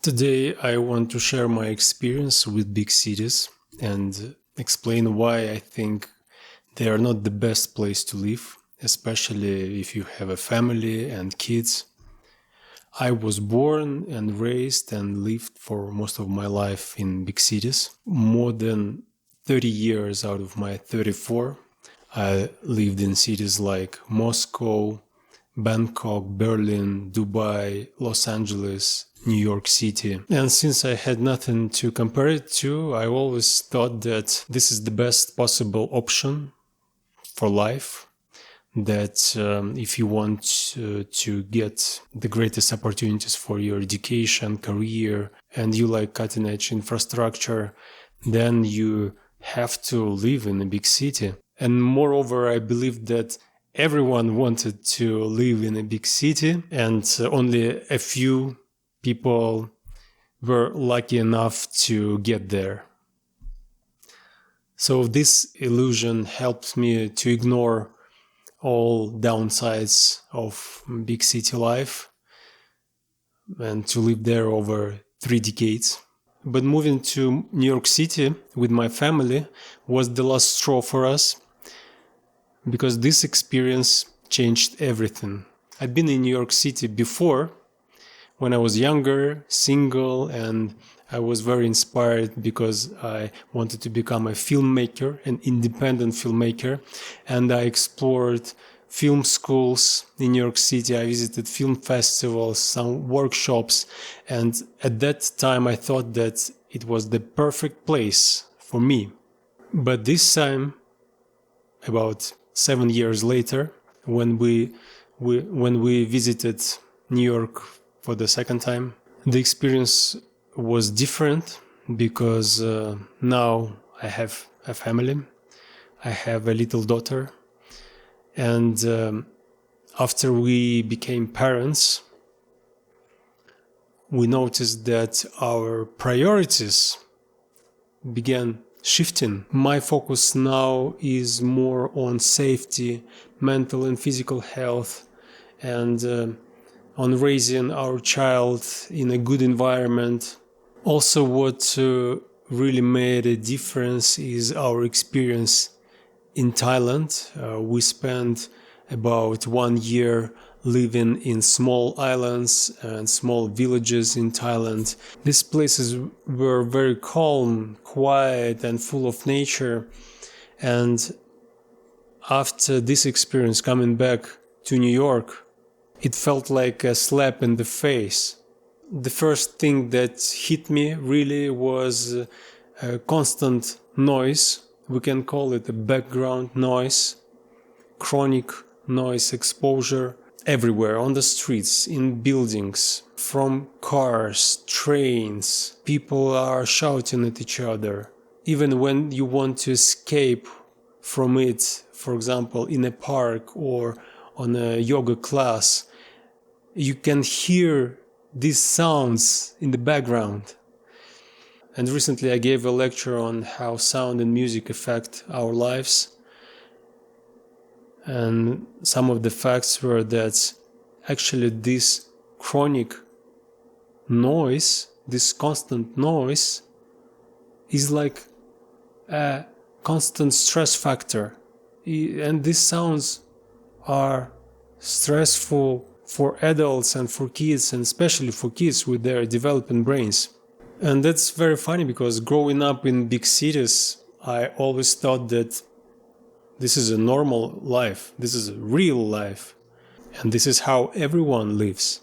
Today, I want to share my experience with big cities and explain why I think they are not the best place to live, especially if you have a family and kids. I was born and raised and lived for most of my life in big cities. More than 30 years out of my 34, I lived in cities like Moscow, Bangkok, Berlin, Dubai, Los Angeles, New York City. And since I had nothing to compare it to, I always thought that this is the best possible option for life. That if you want to get the greatest opportunities for your education, career, and you like cutting edge infrastructure, then you have to live in a big city. And moreover, I believe that everyone wanted to live in a big city, and only a few people were lucky enough to get there. So this illusion helped me to ignore all downsides of big city life and to live there over 3 decades. But moving to New York City with my family was the last straw for us, because this experience changed everything. I'd been in New York City before, when I was younger, single, and I was very inspired because I wanted to become a filmmaker, an independent filmmaker, and I explored film schools in New York City. I visited film festivals, some workshops, and at that time I thought that it was the perfect place for me. But this time, about 7 years later, when we visited New York for the second time, the experience was different because now I have a family, I have a little daughter, and after we became parents, we noticed that our priorities began shifting. My focus now is more on safety, mental and physical health, and on raising our child in a good environment. Also, what really made a difference is our experience in Thailand. We spent about 1 year living in small islands and small villages in Thailand. These places were very calm, quiet, and full of nature. And after this experience, coming back to New York, it felt like a slap in the face. The first thing that hit me really was a constant noise. We can call it a background noise, chronic noise exposure everywhere, on the streets, in buildings, from cars, trains. People are shouting at each other. Even when you want to escape from it, for example, in a park or on a yoga class, you can hear these sounds in the background. And recently I gave a lecture on how sound and music affect our lives. And some of the facts were that actually this chronic noise, this constant noise, is like a constant stress factor. And these sounds are stressful for adults and for kids, and especially for kids with their developing brains. And that's very funny because growing up in big cities, I always thought that this is a normal life, this is a real life, and this is how everyone lives.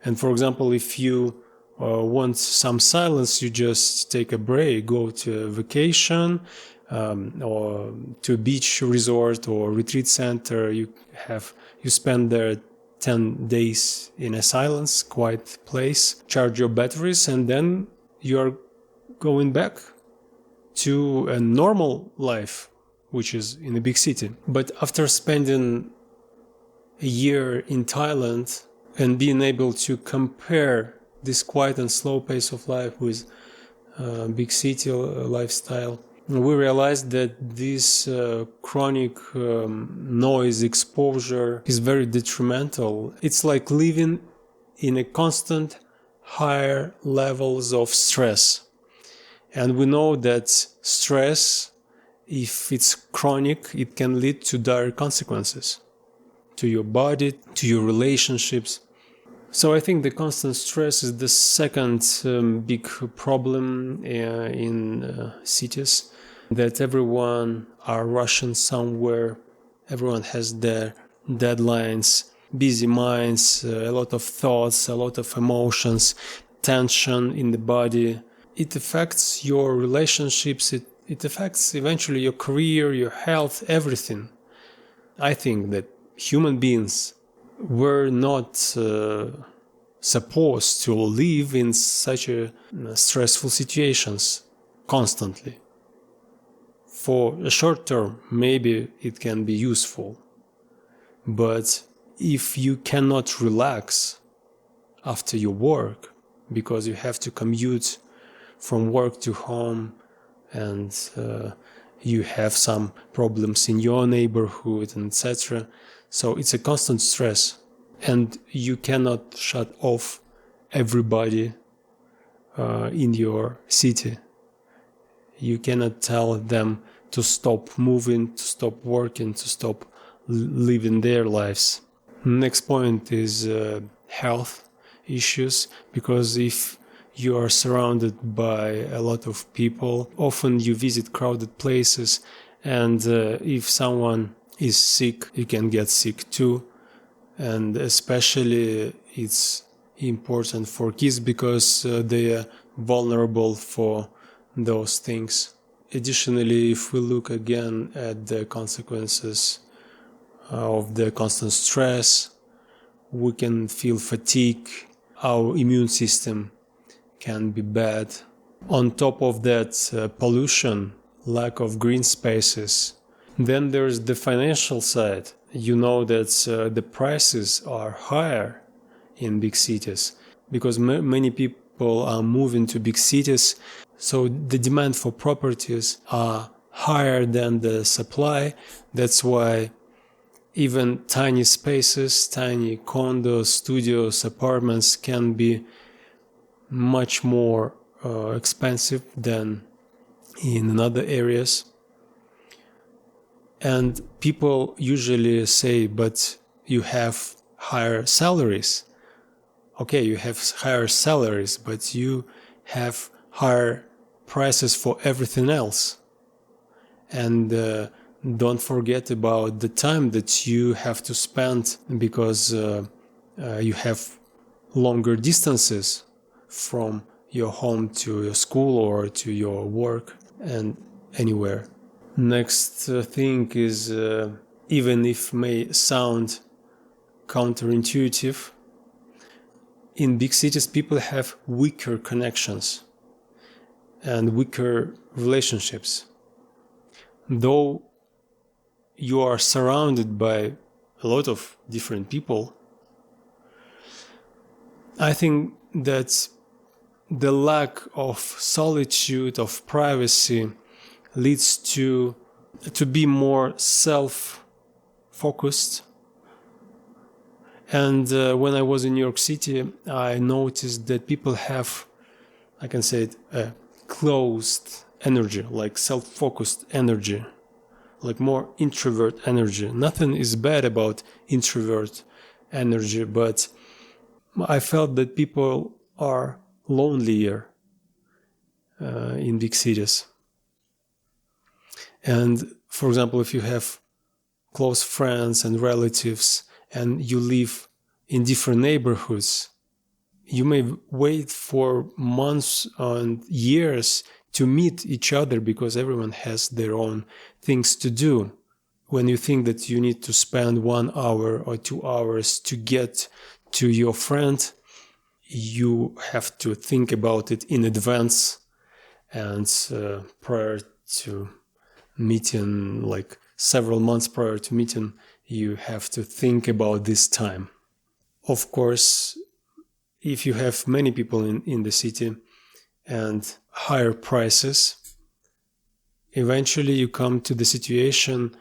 And for example, if you want some silence, you just take a break, go to a vacation, or to a beach resort or retreat center. You spend there 10 days in a silence, quiet place, charge your batteries, and then you're going back to a normal life, which is in a big city. But after spending a year in Thailand and being able to compare this quiet and slow pace of life with big city lifestyle, we realized that this chronic noise exposure is very detrimental. It's like living in a constant higher levels of stress. And we know that stress, if it's chronic, it can lead to dire consequences to your body, to your relationships. So I think the constant stress is the second big problem in cities, that everyone are rushing somewhere, everyone has their deadlines, busy minds, a lot of thoughts, a lot of emotions, tension in the body. It affects your relationships, it affects eventually your career, your health, everything. I think that human beings were not supposed to live in such stressful situations constantly. For a short term, maybe it can be useful. But if you cannot relax after your work, because you have to commute from work to home, and you have some problems in your neighborhood, etc. So it's a constant stress, and you cannot shut off everybody in your city. You cannot tell them to stop moving, to stop working, to stop living their lives. Next point is health issues, because if you are surrounded by a lot of people, often you visit crowded places, and if someone is sick, you can get sick too. And especially it's important for kids, because they are vulnerable for those things. Additionally, if we look again at the consequences of the constant stress, we can feel fatigue, our immune system can be bad. On top of that, pollution, lack of green spaces. Then there's the financial side. You know that the prices are higher in big cities, because many people are moving to big cities, so the demand for properties are higher than the supply. That's why even tiny spaces, tiny condos, studios, apartments can be much more expensive than in other areas. And people usually say, but you have higher salaries. Okay, you have higher salaries, but you have higher prices for everything else. And don't forget about the time that you have to spend, because you have longer distances from your home to your school or to your work and anywhere. Next thing is, even if may sound counterintuitive, in big cities people have weaker connections and weaker relationships. Though you are surrounded by a lot of different people, I think that the lack of solitude, of privacy, leads to be more self-focused. And when I was in New York City, I noticed that people have, I can say it, a closed energy, like self-focused energy, like more introvert energy. Nothing is bad about introvert energy, but I felt that people are lonelier in big cities. And for example, if you have close friends and relatives and you live in different neighborhoods, you may wait for months and years to meet each other, because everyone has their own things to do. When you think that you need to spend 1 hour or 2 hours to get to your friend, you have to think about it in advance, and prior to meeting, like several months prior to meeting, you have to think about this time. Of course, if you have many people in the city and higher prices, eventually you come to the situation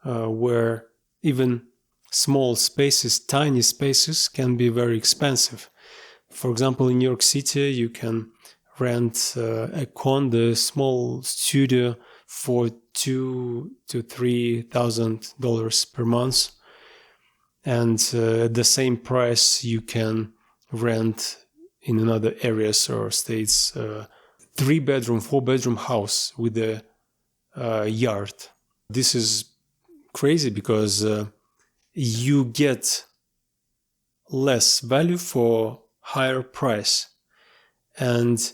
where even small spaces, tiny spaces, can be very expensive. For example, in New York City, you can rent a condo, a small studio for $2,000 to $3,000 per month, and at the same price you can rent in another areas or states 3-bedroom, 4-bedroom house with a yard. This is crazy because you get less value for higher price. And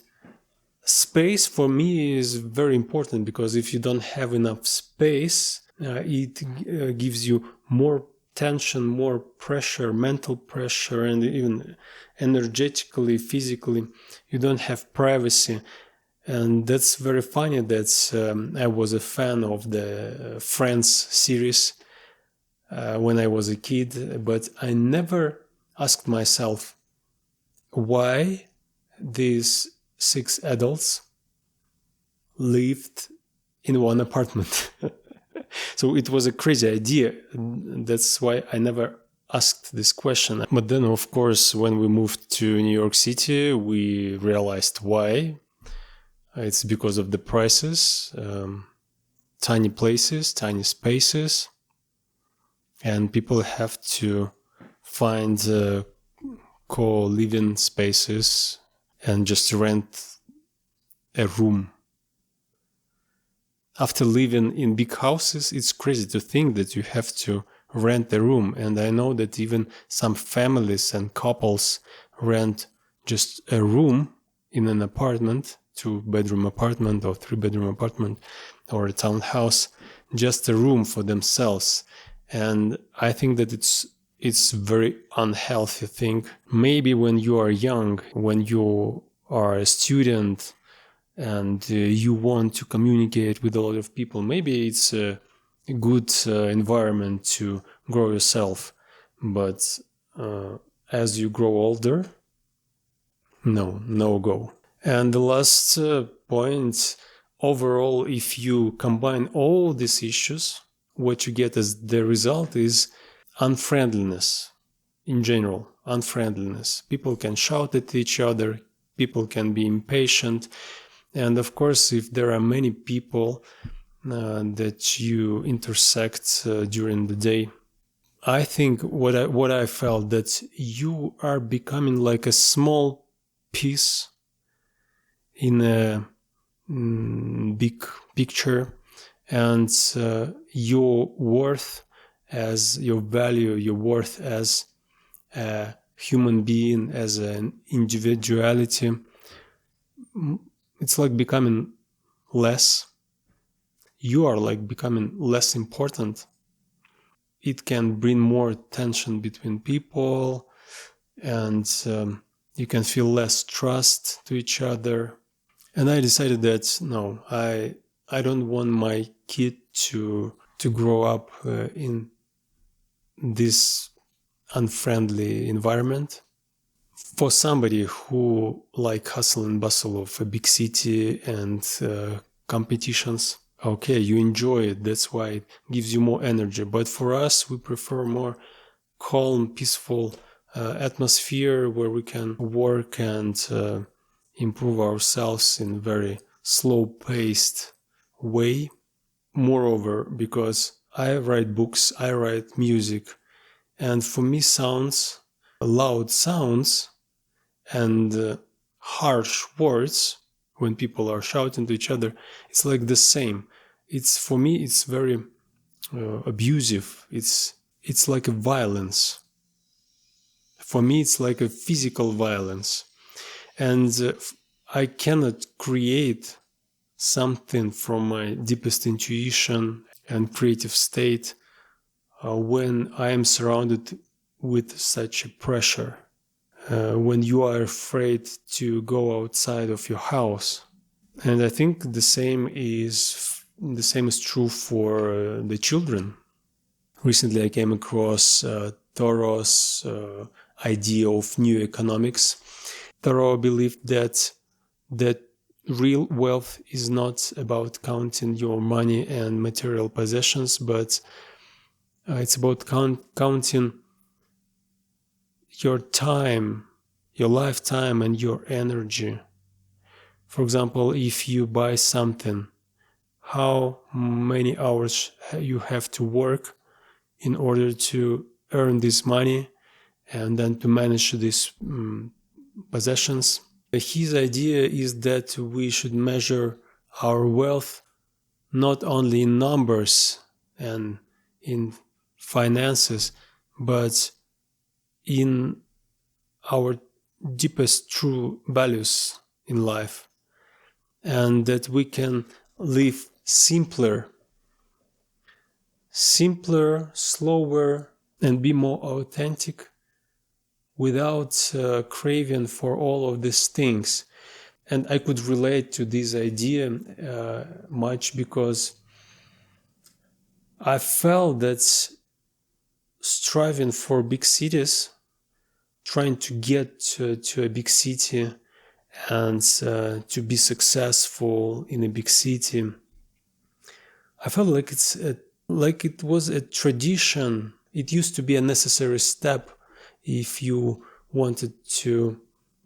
space for me is very important, because if you don't have enough space, it gives you more tension, more pressure, mental pressure, and even energetically, physically, you don't have privacy. And that's very funny that I was a fan of the Friends series when I was a kid, but I never asked myself why these 6 adults lived in one apartment. So it was a crazy idea. That's why I never asked this question. But then, of course, when we moved to New York City, we realized why. It's because of the prices, tiny places, tiny spaces, and people have to find co-living spaces and just rent a room. After living in big houses, it's crazy to think that you have to rent a room. And I know that even some families and couples rent just a room in an apartment, 2-bedroom apartment or 3-bedroom apartment or a townhouse, just a room for themselves. And I think that it's very unhealthy thing. Maybe when you are young, when you are a student, and you want to communicate with a lot of people, maybe it's a good environment to grow yourself. But as you grow older, no go. And the last point, overall, if you combine all these issues, what you get as the result is unfriendliness. In general, unfriendliness. People can shout at each other, people can be impatient. And of course, if there are many people that you intersect during the day, I think what I felt that you are becoming like a small piece in a big picture, and your worth as your value, your worth as a human being, as an individuality, it's like becoming less. You are like becoming less important. It can bring more tension between people, and you can feel less trust to each other. And I decided that no, I don't want my kid to grow up in this unfriendly environment. For somebody who like hustle and bustle of a big city and competitions, okay, you enjoy it, that's why it gives you more energy. But for us, we prefer more calm, peaceful atmosphere where we can work and improve ourselves in a very slow-paced way. Moreover, because I write books, I write music, and for me loud sounds and harsh words when people are shouting to each other, it's like the same. For me, it's very abusive. It's like a violence. For me, it's like a physical violence. And I cannot create something from my deepest intuition and creative state when I am surrounded with such a pressure. When you are afraid to go outside of your house. And I think the same is true for the children. Recently, I came across Thoreau's idea of new economics. Thoreau believed that real wealth is not about counting your money and material possessions, but it's about counting your time, your lifetime and your energy. For example, if you buy something, how many hours you have to work in order to earn this money and then to manage these possessions. His idea is that we should measure our wealth not only in numbers and in finances, but in our deepest true values in life, and that we can live simpler, slower, and be more authentic without craving for all of these things. And I could relate to this idea much because I felt that striving for big cities, trying to get to a big city and to be successful in a big city, I felt like it was a tradition. It used to be a necessary step if you wanted to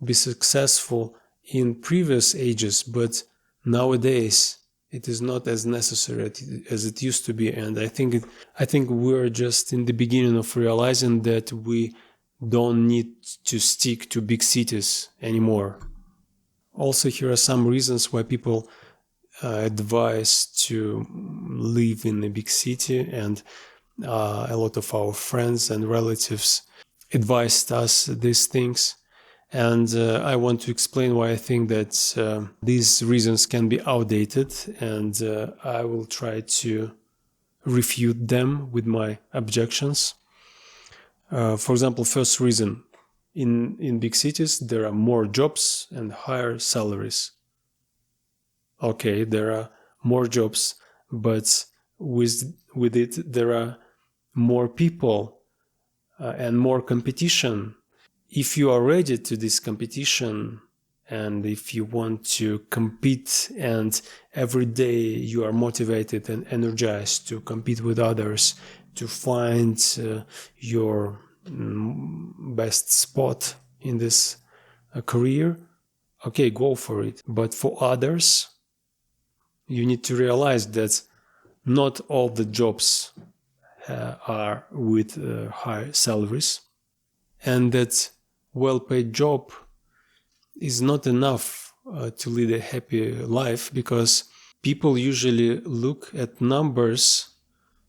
be successful in previous ages, but nowadays it is not as necessary as it used to be. And I think we're just in the beginning of realizing that we don't need to stick to big cities anymore. Also, here are some reasons why people advise to live in a big city, and a lot of our friends and relatives advised us these things. And I want to explain why I think that these reasons can be outdated, and I will try to refute them with my objections. For example, first reason, in big cities there are more jobs and higher salaries. Okay, there are more jobs, but with it there are more people and more competition. If you are ready to this competition, and if you want to compete, and every day you are motivated and energized to compete with others, to find your best spot in this career, okay, go for it. But for others, you need to realize that not all the jobs are with high salaries, and that well-paid job is not enough to lead a happy life, because people usually look at numbers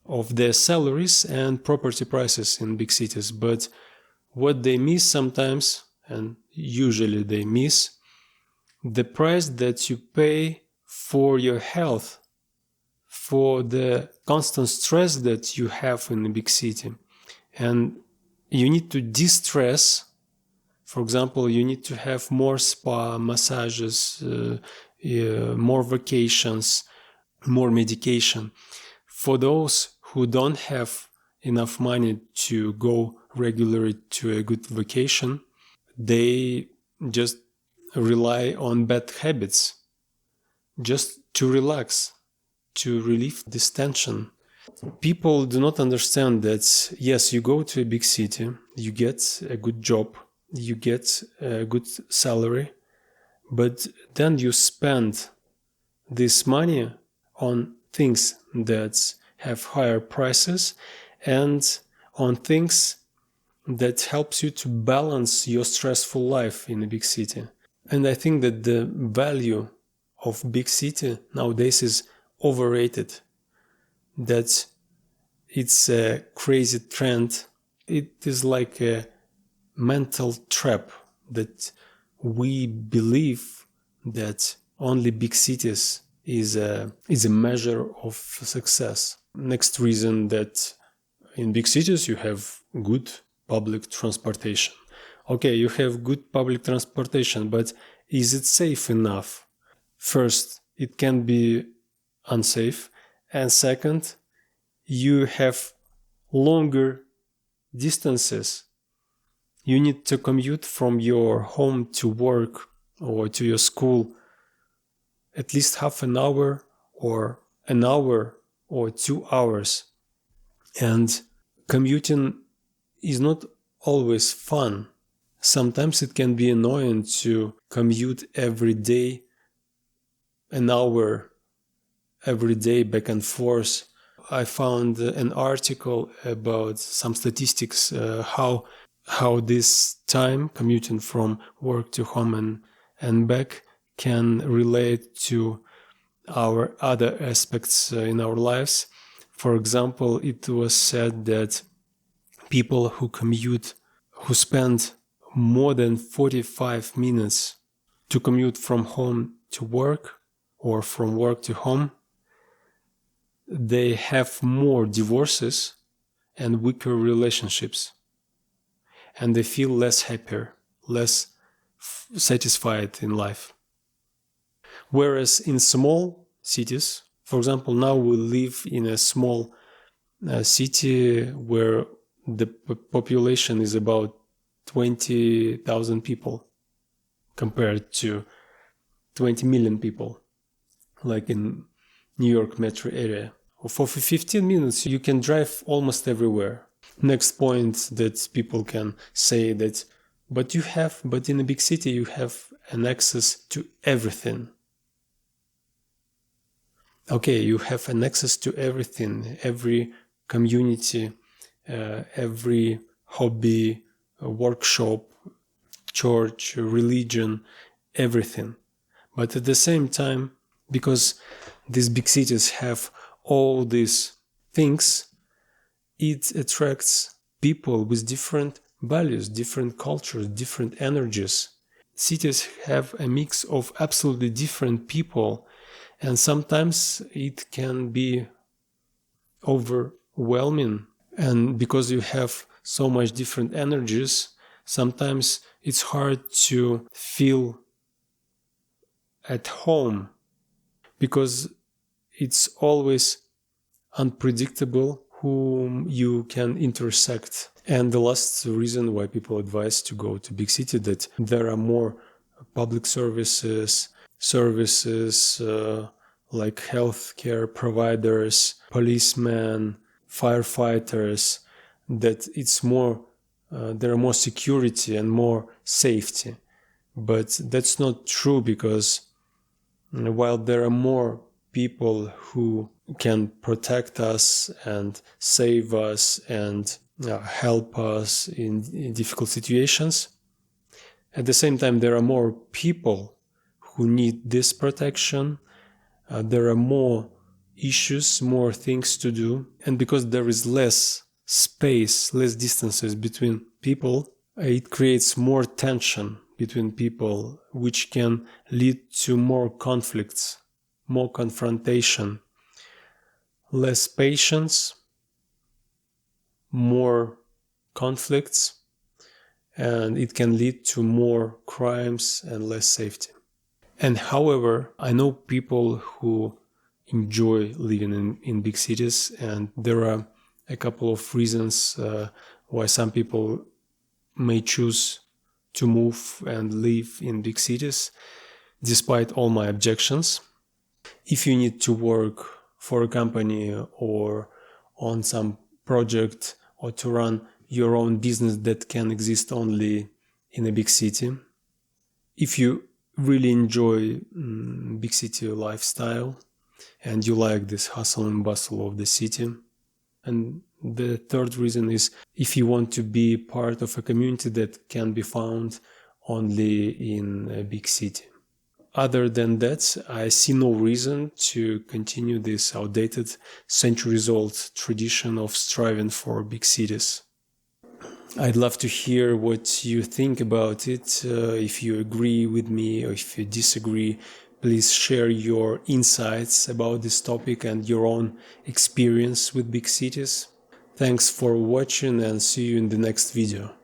of their salaries and property prices in big cities, but what they miss sometimes, and usually they miss, the price that you pay for your health, for the constant stress that you have in a big city. And you need to de-stress. For example, you need to have more spa, massages, more vacations, more medication. For those who don't have enough money to go regularly to a good vacation, they just rely on bad habits just to relax, to relieve this tension. People do not understand that, yes, you go to a big city, you get a good job, you get a good salary, but then you spend this money on things that have higher prices and on things that helps you to balance your stressful life in a big city. And I think that the value of big city nowadays is overrated, that it's a crazy trend. It is like a mental trap that we believe that only big cities is a measure of success. Next reason, that in big cities you have good public transportation. Okay, you have good public transportation, but is it safe enough? First, it can be unsafe, and second, you have longer distances. You need to commute from your home to work or to your school at least half an hour or 2 hours. And commuting is not always fun. Sometimes it can be annoying to commute every day, an hour every day back and forth. I found an article about some statistics, how this time commuting from work to home and back can relate to our other aspects in our lives. For example, it was said that people who spend more than 45 minutes to commute from home to work or from work to home, they have more divorces and weaker relationships, and they feel less happier, less satisfied in life. Whereas in small cities, for example, now we live in a small city where the population is about 20,000 people compared to 20 million people, like in New York metro area. For 15 minutes, you can drive almost everywhere. Next point that people can say that, but in a big city, you have an access to everything. Okay, you have an access to everything, every community, every hobby, workshop, church, religion, everything. But at the same time, because these big cities have all these things, it attracts people with different values, different cultures, different energies. Cities have a mix of absolutely different people, and sometimes it can be overwhelming. And because you have so much different energies, sometimes it's hard to feel at home, because it's always unpredictable whom you can intersect. And the last reason why people advise to go to big city, that there are more public services like healthcare providers, policemen, firefighters, that it's more there are more security and more safety. But that's not true, because while there are more people who can protect us and save us and help us in difficult situations, at the same time there are more people who need this protection. There are more issues, more things to do, and because there is less space, less distances between people, it creates more tension between people, which can lead to more conflicts, more confrontation, less patience, more conflicts, and it can lead to more crimes and less safety. And however, I know people who enjoy living in big cities, and there are a couple of reasons why some people may choose to move and live in big cities, despite all my objections. If you need to work for a company or on some project, or to run your own business that can exist only in a big city, if you really enjoy big city lifestyle and you like this hustle and bustle of the city. And the third reason is if you want to be part of a community that can be found only in a big city. Other than that, I see no reason to continue this outdated, centuries-old tradition of striving for big cities. I'd love to hear what you think about it. If you agree with me or if you disagree, please share your insights about this topic and your own experience with big cities. Thanks for watching, and see you in the next video.